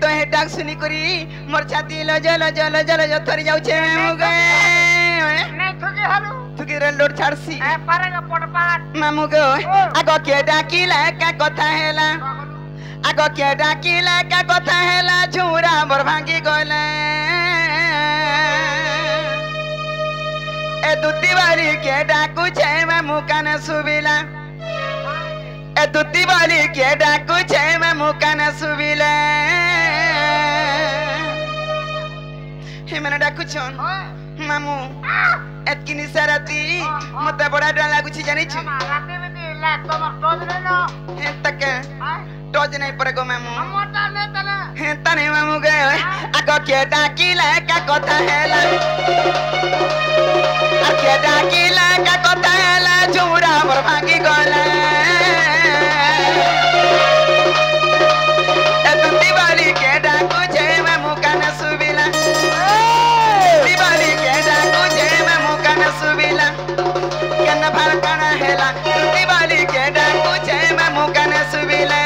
तो हे डाक सुनी करी मोर छाती लज थरी जाऊ छे मुगे नहीं थुकी हलू थुकी रे लोड छाड़सी ए पारेगा पटपाट मामू गो आगो के डाकिला का कथा हेला आगो के डाकिला का कथा हेला झूरा मोर भांगी गले ए दुती वाली के डाकू छे मामू काने सुबिला ए दुती वाली के डाकू छे मामू काने सुबिला हे मने डाकू छन मामू एतकी निसाराती मते बड़ा डर लागु छी जानि छु राते में ला तमर टोज रे न हे तक टोज नहीं पड़े गो मामू मोटा ने तने हे तने मामू गए आगो के डाकिला का कथा हेला आ के डाकिला का कथा हेला झूरा मोर भांगी गला ए तू दिवाली के डाकू छे मामू काने सुबिला दिवाली के डाकू छे मामू काने सुबिला कन भार काना हेला दिवाली के डाकू छे मामू काने सुबिला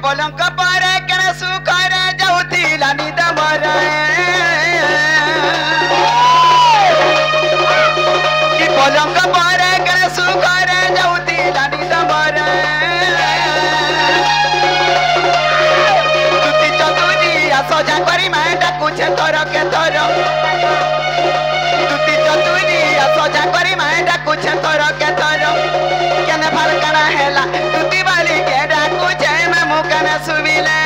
पलंक पर कर सुखर जाऊला निद मर पलंक पर कर सुखर जाऊला निद मर तुती चतुरी सजा करी मैं डाकुछ थर के थर तुती चतुरी सजा करी मैं डाकुछ थर के थर केने भार करा हेला तुती वाली के डाकुछ मुकना सुबिले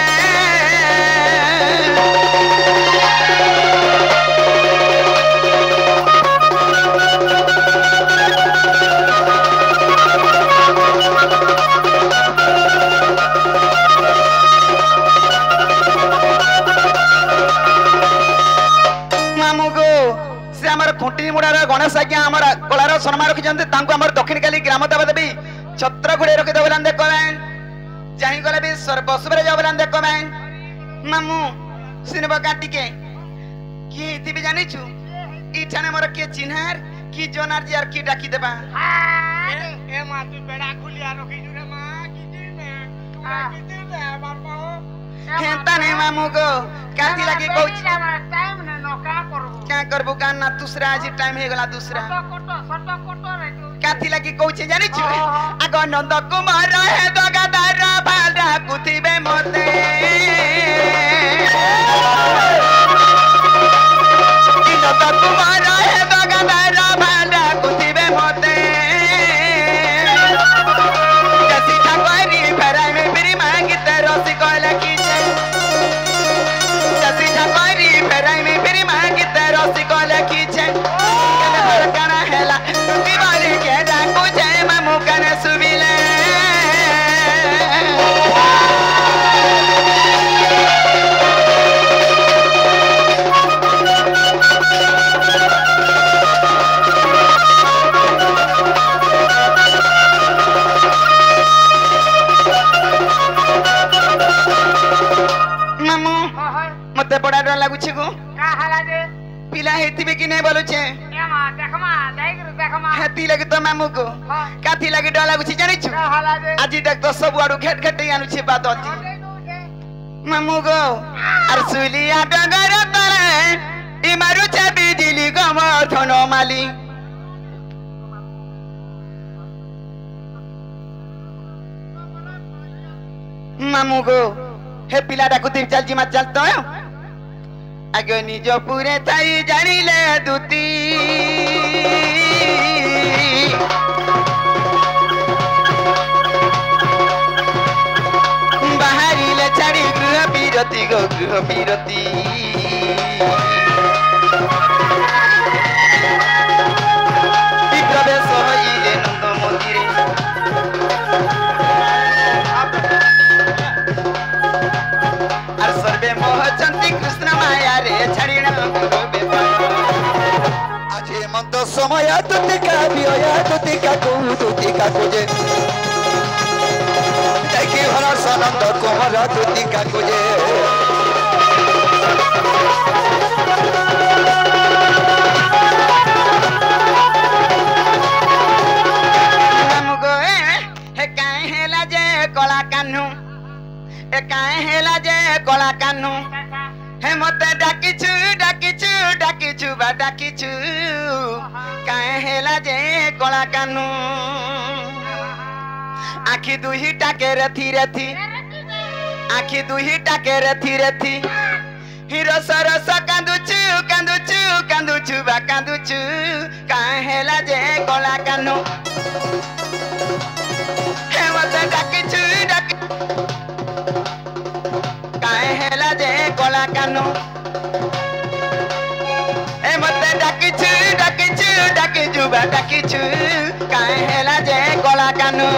मामू गो से हमर खुंटी मुड़ार गणेश आज्ञा हमर कलार सम्मान रखिजंते तांको हमर दक्षिण काली ग्राम देव देवी छत्र गुड़े रखि देवलान देखलान जाहि गले भी सर्वस्वरे जावलान देखो मैं मामू सिनेमा काटी के की इति भी जानि छु इठाने मोर के चिन्हार की जोनार जी आर की डाकी देबा ए मा तू बेड़ा खुलिया रखि छु रे मा की दिन ने मामा हेंता ने मामू गो काती लागी कहू टाइम ने न का करबो का ना दूसरा आज टाइम हे गला दूसरा सट रे तू काती लागी कहू छी जानि छु आगो नंद कुमार हे दगादार भालडा कुथिबे मते नंद कुमार हे दगादार भालडा कुथिबे मते जसी ठाकुरी फेराई में बिरी मांगी ते रसी कहला की जसी ठाकुरी फेराई में बिरी मांगी ते रसी कहला की छे केने हर काना हेला दिवाली के डाकू छे मामू काने सुबिले मामू मते बड़ा डर लागु छी गो का हला दे पिला हेतिबे कि नै बोलु छे ए मा देखमा जाइगरु देखमा हेति लगे तो मामू को काथी लगे डर लागु छी जानि छु का हला दे आज देख तो सब आडू घेट घेट आनु छी बात अछि मामू गो आर सुलिया डगर तले इ मारु छे बिजली गम थनो माली मामू गो हे पिला डाकु ती चल जी मत चलतो आगे निज पूरे थाई जानिले दुती बाहरिले छाड़ी गृह बिरती गो गृह बिरती प्रवेश हइले नंद मंदिरे आर सर्वे मोह चंती कृष्ण माया रे छाड़ीना गुरु बेपा आज समय तुतिका बिया तुतिका खोजे देखी भर सनंद कोमर तुतिका खोजे कला कान्हू ए काहे हेला जे कला कान्हू हे मते डाकिछु डाकिछु डाकिछु बा डाकिछु काहे हेला जे कला कान्हू आखी दुही टाके रथी रथी आखी दुही टाके रथी रथी हिरो सरस कांदुछु कांदुछु कांदुछु बा कांदुछु काहे हेला जे कला कान्हू हे मते डाकिछु हेला जे कला कान्हू ए मते डाकिछु डाकिछु डाकिछु बा डाकिछु काहे हेला जे कला कान्हू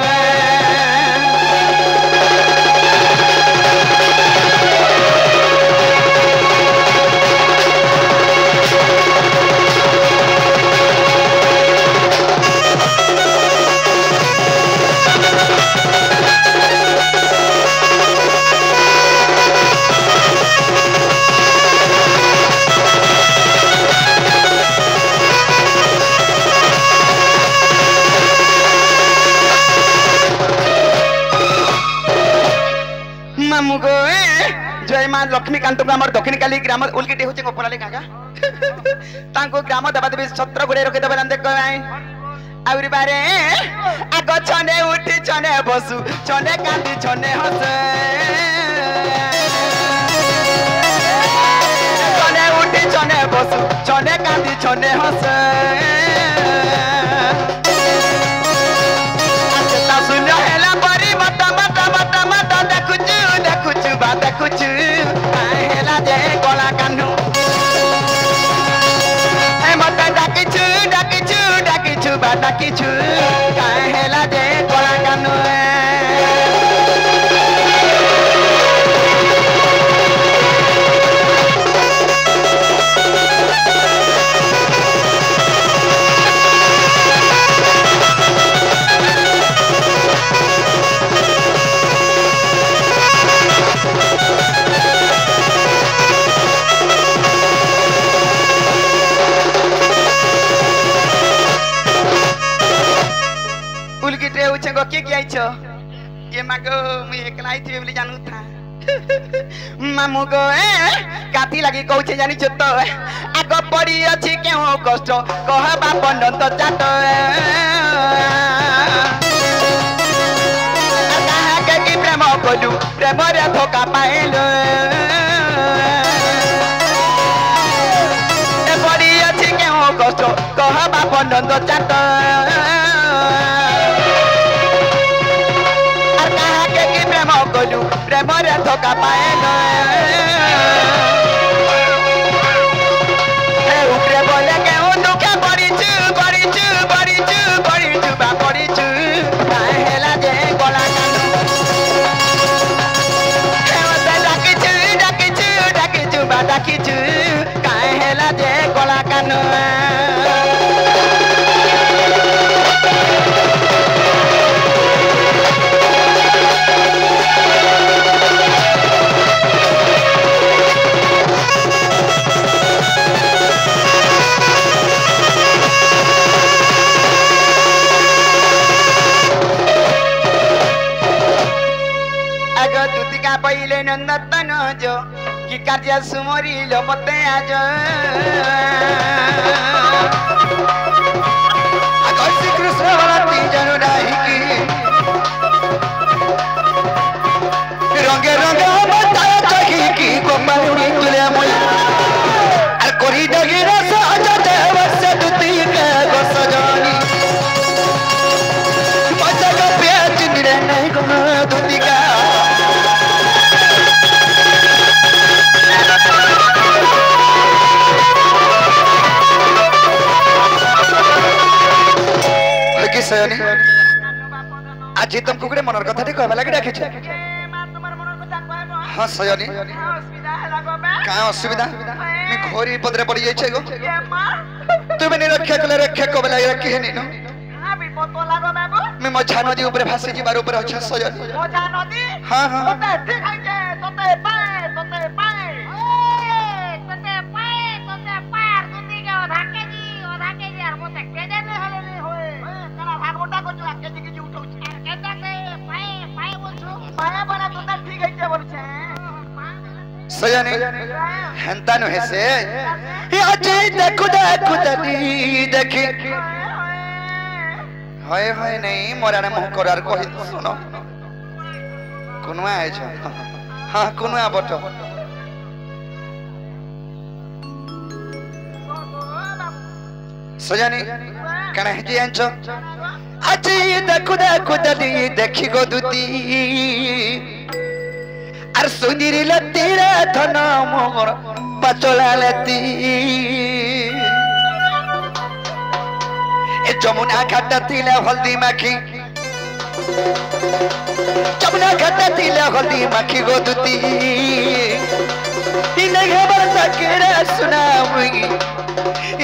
जय मां लक्ष्मीकांत को हमर दक्षिण काली ग्राम उलगिटे होचे गोपराले काका तांको ग्राम दबा देबे छत्र गुडे रखे देबे नंदे कय आउरी बारे आग छने उठी छने बसु छने कांदी छने हसे छने उठी छने बसु छने कांदी छने हसे आता सुन हेला परी मत मत मत मत देखुचु देखुचु बा देखुचु हेला जे कला कान्हू ए मते डाकिछु डाकिछु डाकिछु बा डाकिछु काहे हेला जे कला कान्हू के आइछो ये मागो मु एकला आइथि बोली जानू था मामू गो काती लागि कहूछे जानि छ तो आग पड़ी अछि केहू कष्ट कहबा बंधन तो चाट कहा के कि प्रेम कलु प्रेम रे धोखा पाइलो ए पड़ी अछि केहू कष्ट कहबा बंधन तो चाट कलु प्रेम रे धोखा पाएलो हे उपरे बोले के दुखे पड़ीछु पड़ीछु पड़ीछु पड़ीछु बा पड़ीछु काहे हेला जे कला कान्हू हे मते डाकिछु डाकिछु डाकिछु बा डाकिछु काहे हेला जे कला कान्हू पहिले नंदन जो कि कार्य सुमरी लो मते आज श्री कृष्ण भक्ति जनु राही की रंगे रंगे बता चही की गोपालुनी तुले मोय अर कोरी डगी रस अज देव से दुती के बस जानी मजा का पेट निरे नहीं गो दुती का सयनी आज तुमको गुडे मनर कथा कहबा लागि डाके छै हां सयनी का असुविधा मैं घोरी पदरे पड़ी जाय छै गो तुमे निर रक्षा कले रक्षा को बला रखी है नीनो हां भी पतो लागो बाबू मैं मछा नदी ऊपर भासी जीवार ऊपर अच्छा सजन मछा नदी हां हां तोते ठीक है जे तोते पाए तोते पाए दुदी के ओधा के जी यार मोते केजे ने हले ने होए कना भाग मोटा को जो के जी उठाउ छी केता से पाए बोलछो पाए बना तोते ठीक है जे बोलछे सजनी हंता नो है से अजय देखो देखो दनी देखी हाय हाय नहीं मोरा ने मुंह करार कहि सुनो कोनवा आए छ हां कोनवा बटो सजनी कने जी अंचो अजय देखो देखो दनी देखी गो दुती আর সুদির লতিরা ধন মোর পাচলা লতি এ যমুনা ঘাটা তিলা হলদি মাখি যমুনা ঘাটা তিলা হলদি মাখি গোদুতি ইনে খবর তাকেরা সুনামুই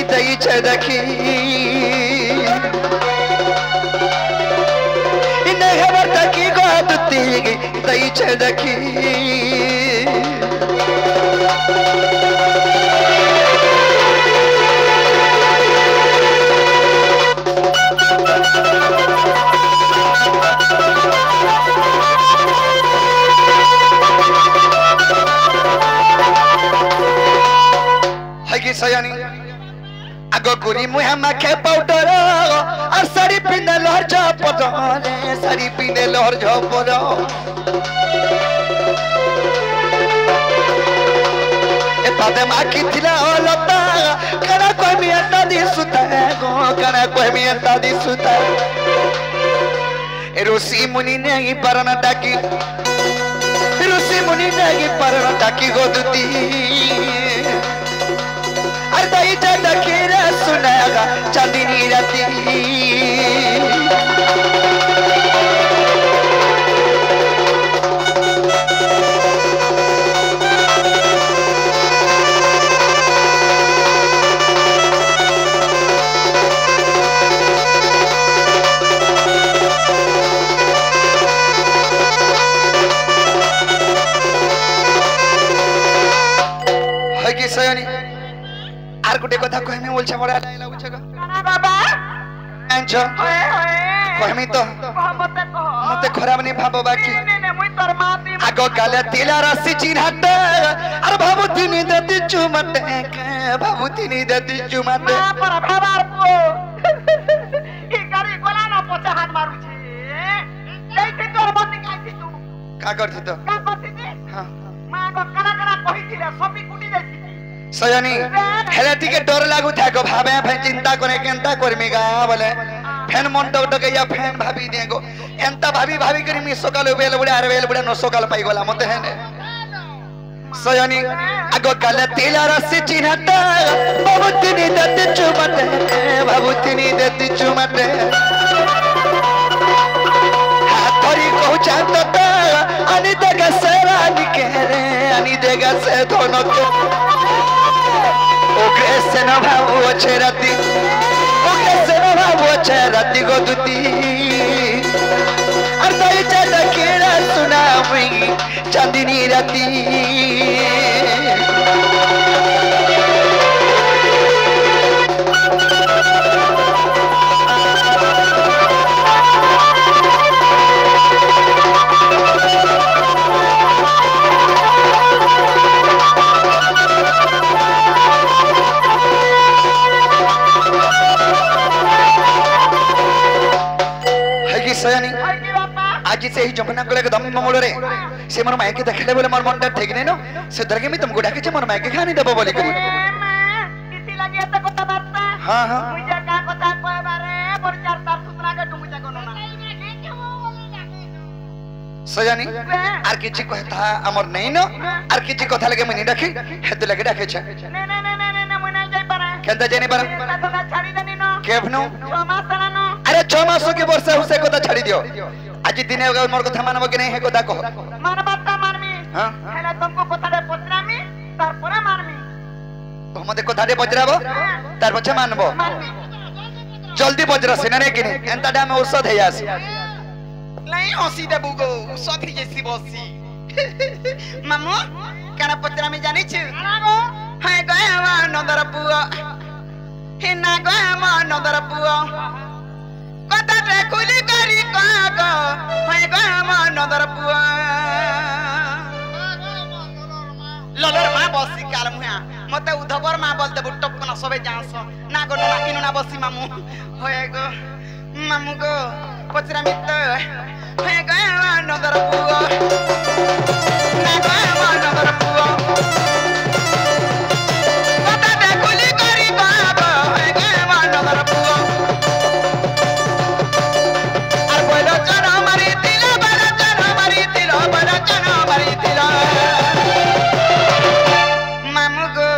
ইতাই ছদখি ইনে খবর তাকি গোদুতি इताई छदखी सयानी आगो गुरी मुहा माखे पाउडर और साड़ी पिंदे लहर झपट साड़ी पिंदे लहर झपट ए पादे माखी थिला लता कना कोमी अंता दी सुता गो कना कोमी अंता दी सुता ए ऋषि मुनि नहीं परना डाकी ऋषि मुनि नहीं परना डाकी गोदुती अरदाई जाता केरा सुनागा चांदनी राती है कि सयानी आर गुटे कथा कहमे बोलछे बड़ा लाइला उछगा काना बाबा आंचो ओए ओए कहमी तो मते खराब नहीं भाबो बाकी ने मुई तोर माती आगो काले तिला राशि चिन्हट अरे भाबुती नि दति चुमटे भाबुती नि दति चुमटे ना पर भाबार पो ई गाड़ी गोला ना पछा हाथ मारू छे लेते तोर बंदी काई तू का करथि तो का करथि जे हां मां को कना कना कहिथिले सपी कुटी जाई सयानी हेले टिके डर लागु थाको भाबे फे चिंता करे केंता करमिगा बोले फैन मंटो टके या फैन भाभी देगो एंता भाभी भाभी करी मी सकाल बेल बुडा आर बेल बुडा न सकाल पाई गोला मते हेने सयानी आगो काले तिला रसी चिन्हटा बाबुतिनी दति चुमटे बाबुतिनी दति चुमटे हाथरी कहू चांदता अनि देगा सेरा निकेरे अनि देगा से दोनों के ओके से न भावो छे राती ओके से न भावो छे राती गोदुती अरदाई जाता केरा सुनामुई चांदनी राती सयानी आज से ही जमुना कले के दम मोड़ रे से मोर मायके देखले बोले मोर मनटा ठीक नै न से दरगे मी तुमको डाके छे मोर मायके खानी देबो बोली करी इति लागि त कथा बार्ता हां हां मुजा का कथा कय बारे पर चार तार सुतरा के डुमुजा कोन ना सयानी आर किछि कहता हमर नै न आर किछि कथा लगे मनी डाके हेतु लगे डाके छे ने ने ने ने ने मुना जाई पारा केंता जेनी पारा कथा छाड़ी देनी न केभनो 6 मास न अरे 6 मासो के वर्ष उसे कथा छाड़ी दियो आज दिने मोर कथा मानबो कि नै हे कथा कहो मानबता मानमी हां हेला तुमको कथा दे पत्रामी तार परे मानमी तो मते कथा दे पजराबो तार पछे मानबो मानमी जल्दी बज्र सेना ने किने एंता डाम औषध है आसी नहीं हसी देबू गो सथी जैसी बसी मामू काना पत्रा में जानी छु काना गो हाय गया नंदर पुआ हे ना गया नंदर पुआ कता टे कुली करी कागो हाय गया नंदर पुआ ललर मा बसी काल मुया मते उधबर मा बोल देबू टपना सबे जानस ना गो ना किनु ना बसी मामू होय गो मामू गो पत्रा में तो हाय गया नंदर पुआ ना गया नंदर पुआ कता टे कुली करी कागो हाय गया नंदर पुआ আর বলো জানা মারি দিল বড় জানা মারি দিল বড় জানা মারি দিল মামু গো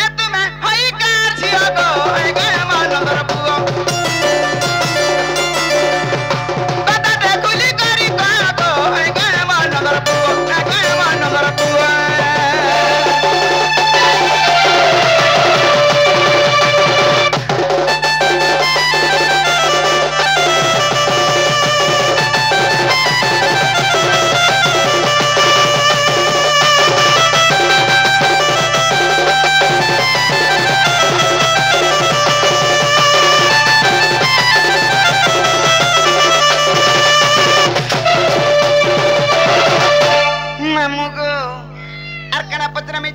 এ তুমি হই কার ঝিও গো হই গে মানন্দর পুও বাতাতে গুলি করি গো হই গে মানন্দর পুও হই গে মানন্দর পুও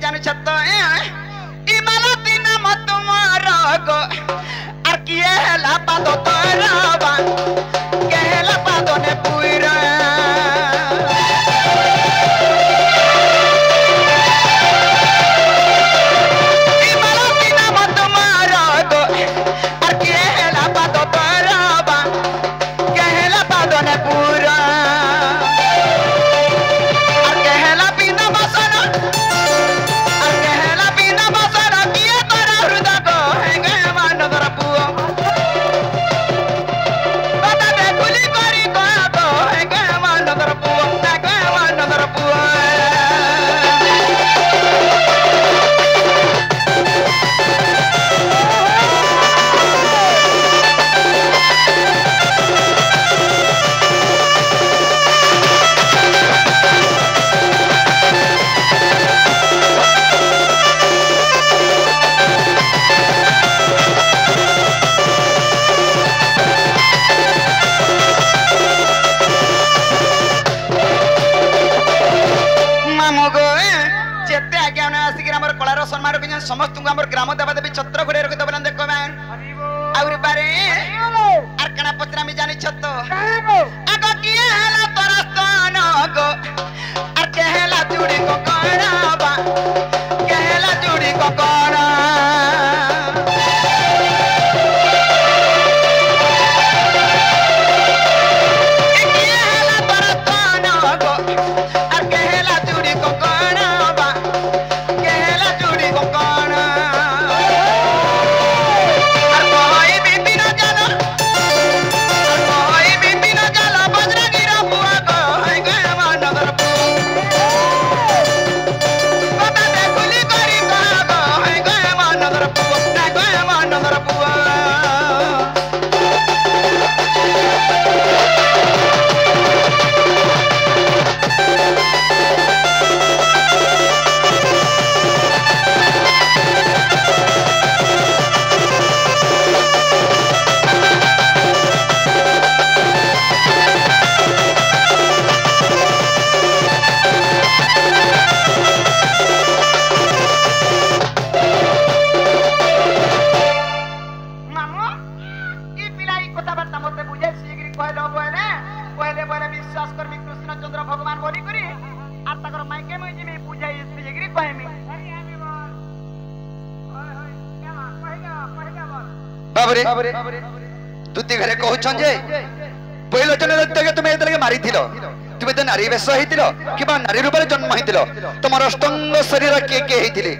जानु छत्तो इमालती नाम तुम्हारा गो आर किए हला पादो तोराबा केहला पादो ने पुइरा इमालती नाम तुम्हारा गो आर किए हला पादो तोराबा केहला पादो ने पुइरा आर केहला पिना बसना समस्त ग्राम देवा देवी छत्र घोड़े रखी दबना देखो मैन आउरी बारे आरकना पत्रा में जानी छत्तो आगो किए हला परस्तन गो आर केहला जुड़ी को कोना बा केहला जुड़ी को कोना किए हला परस्तन गो आर केहला जुड़ी को कोना बा केहला जुड़ी को कोना आर कोई बीती न जाला आर कोई बीती न जाला बजरा गिरा बुआ को है गया नगर पू पता दे गुली करी को है गया नगर पू ना गया नगर पुआ मामू ई पिलाई कथाबार्ता मते बुझे सीगिरी कहलो बोले पहले बोले विश्वास करमी कृष्णचंद्र भगवान बोली करी आ तकर माइके में जिमी बुझाई सीगिरी कहमी अरे आमी बोल ओय ओय क्या बोल बाबरे तुती घरे कहउछन जे पहिलो जन दत्तके तुमे एतलके मारी थिलो तुमे त नारी बेस हेतिलो किबा नारी रूपरे जन्म हेतिलो तमर अष्टांग शरीर के हेतिले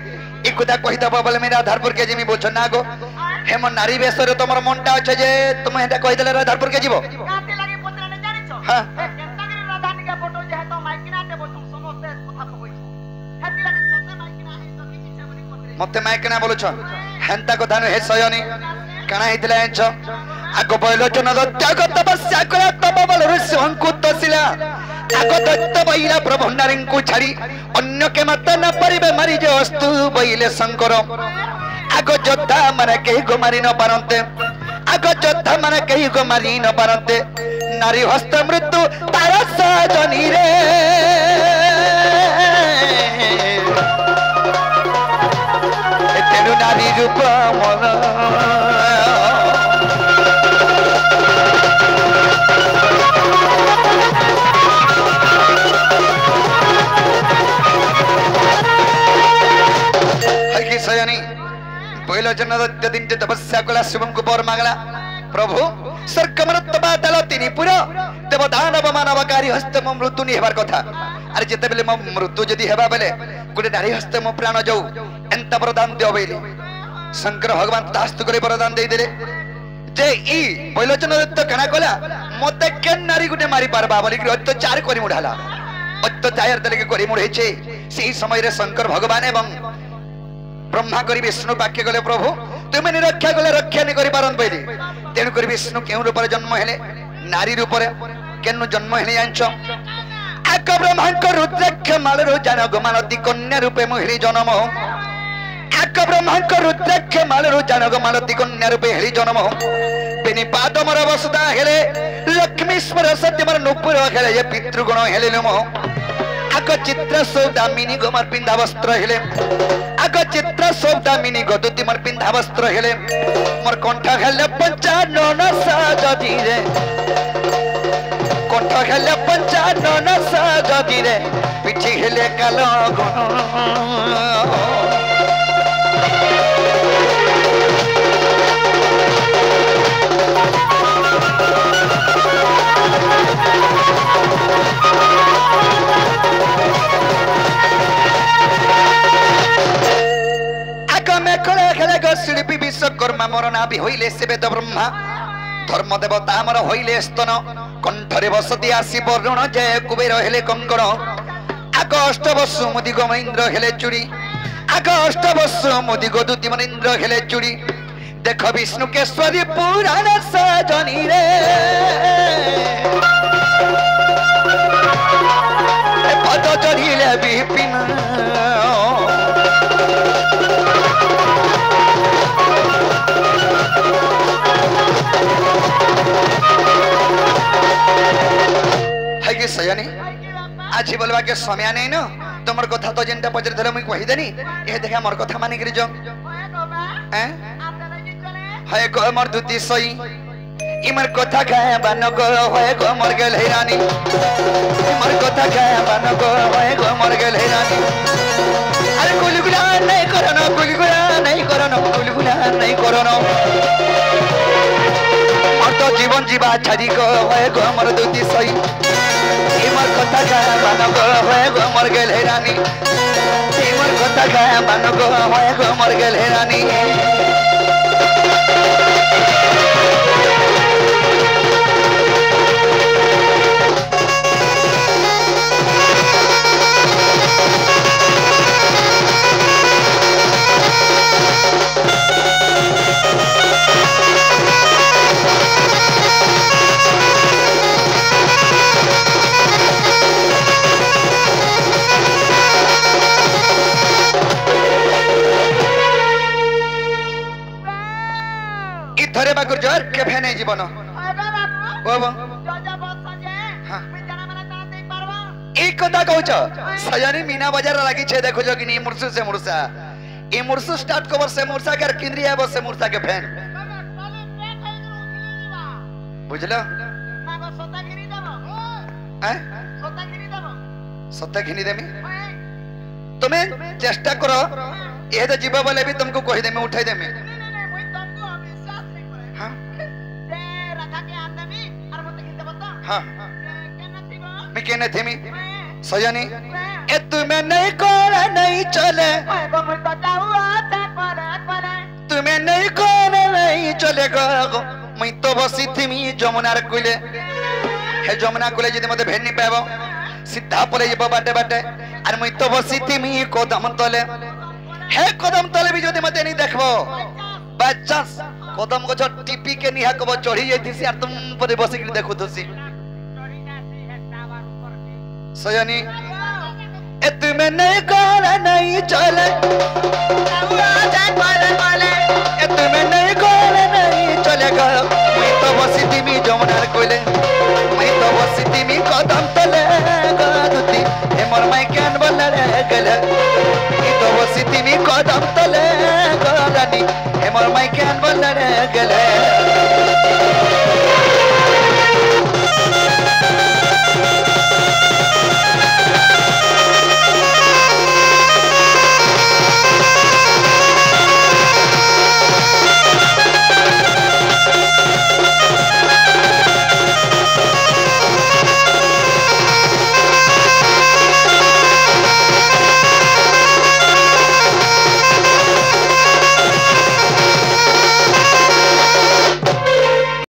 ई कुदा कहिदा बोले मेरा आधारपुर के जिमी बोलछ ना गो हेम नारी बेसरे तमर मनटा अछि जे तुमे हेटा कहि देले आधारपुर के जीवो काते लागि पत्र ने जानि छ हां केंतागिरी राधानी के फोटो जे तो माइकिना देबो तुम समस्त कथा कहबै हेति लागि सते माइकिना हे तो किछि बोली पत्र मते माइकिना बोलछ हेंता कथा न हे सयनी कणा हितला यांचो आगो बैलोचन त्याग तपस्या करा तप बलरु शिवंकु तसिला आगो दैत्य बैला प्रभु नारींकु छाड़ी अन्य के मत न परिबे मारी जे वस्तु बैले शंकर आगो योद्धा माने केही गो मारी न पारंते आगो योद्धा माने केही गो मारी न पारंते नारी हस्त मृत्यु तारा सजनी रे तेनु नारी रूप मन सयानी पहिलो जन दैत्य दिन तपस्या कला शिवं को बर मागला प्रभु स्वर्ग मृत्यु बादल तिनी पुर देव दानव मानवकारी हस्त मो मृत्यु नि हेबार कथा अरे जेते बेले मो मृत्यु जदी हेबा बेले कोटे नारी हस्त मो प्राण जाऊ एंत वरदान दियो बेले शंकर भगवान दास्त करे वरदान दे देले जे ई पहिलो जन दैत्य कणा कला मते केन नारी गुटे मारी पारबा बोली अत्याचार करी मुढाला अत्याचार तले करी मुढेचे सेही समय रे शंकर भगवान एवं ब्रह्मा करी विष्णु वाक्य गले प्रभु तुम निरक्षा गले रक्षा नहीं करि पारन पहिले तेनु करी विष्णु केउ रूप रे जन्म हेले नारी रूप रे केनु जन्म हेले जानछो आक ब्रह्मा को रुद्राक्ष मालरो जानग मालती कन्या रूपे मोहिनी जन्म आक ब्रह्मा को रुद्राक्ष मालरो जानग मालती कन्या रूपे हेली जन्म बेनी पाद मर वसुदा हेले लक्ष्मीश्वर सत्यमर नुपुर हेले ये पितृगुण हेले नमो आक चित्र सौदामिनी गोमर पिंदा वस्त्र हेले आग चित्र सौदामिनी गदुती मर पिंधा वस्त्र हेले मोर कंठ हेले पंचानन साजदी रे कंठ हेले पंचानन साजदी रे पिठी हेले कालो शिल्पी विश्वकर्मा मोर ना भी होइले से वेद ब्रह्मा धर्म देवता मोर होइले स्तन कंठरे बसती आसी वरुण जय कुबेर हेले कंकण आग अष्टवसु मुदि गोमेन्द्र हेले चूड़ी आग अष्टवसु मुदि गोदूती मनेन्द्र हेले चूड़ी देख विष्णु केश्वरी पुराण सजनी रे पद चढ़िले विपिन सयानी आज बोलवा के समय नहीं न तुमर कथा तो जेनटा पचर धरे मुई कहि देनी ए देखा मोर कथा मानि करी जो हैं हाय को मोर दुती सई इमर कथा खाए बान को होय गो मर गेल हे रानी इमर कथा खाए बान को होय गो मर गेल हे रानी अरे गुलगुला नहीं करनो गुलगुला नहीं करनो गुलगुला नहीं करनो मोर तो जीवन जीवा छाड़ी को होय गो मोर दुती सई इमर कथा खाए बान को होय गो मर गेल हे रानी इमर कथा खाए बान को होय गो मर गेल हे रानी थरे बाकुर जर केफे नहीं जीवन बाबू एक कथा कहूच सयानी मीना बाजार लगी छे देखो जो कि नहीं मुर्सू से मुर्सा ये मुर्सू स्टार्ट कवर से मुर्सा कर केंद्रीय बस से मुर्सा के फैन बुझलो सत्ता घिनी देमी तुम्हें चेष्टा करो ये तो जीवा बोले भी तुमको कही देमी उठाई देमी हाँ मैं कहने थे मी सयानी ए तुम्हें नहीं कोरा नहीं चले तुम्हें नहीं कोरा नहीं चलेगा मैं तो बसी थी मी जमुनार कुले हे जमुना कुले जिदे मते भेनी पाबो सीधा पले जीव बाटे बाटे अरे मैं तो बसी थी मी कदम तले हे कदम तले भी जदि मते नहीं देखबो बाय चांस कदम गछ टीपी के निहा कब चढ़ी जाइथिसी आर तुम पर बसी के देखुथसी सजनी एत में नहीं कर नहीं चले एत में नहीं कर नहीं चलेगा मैं तो बसी तिमी जमुनार कोइले मैं तो बसी तिमी कदम तले गदुती हे मोर माई कैन बलरे गले मैं तो बसी तिमी कदम तले गरानी हे मोर माई कैन बलरे गले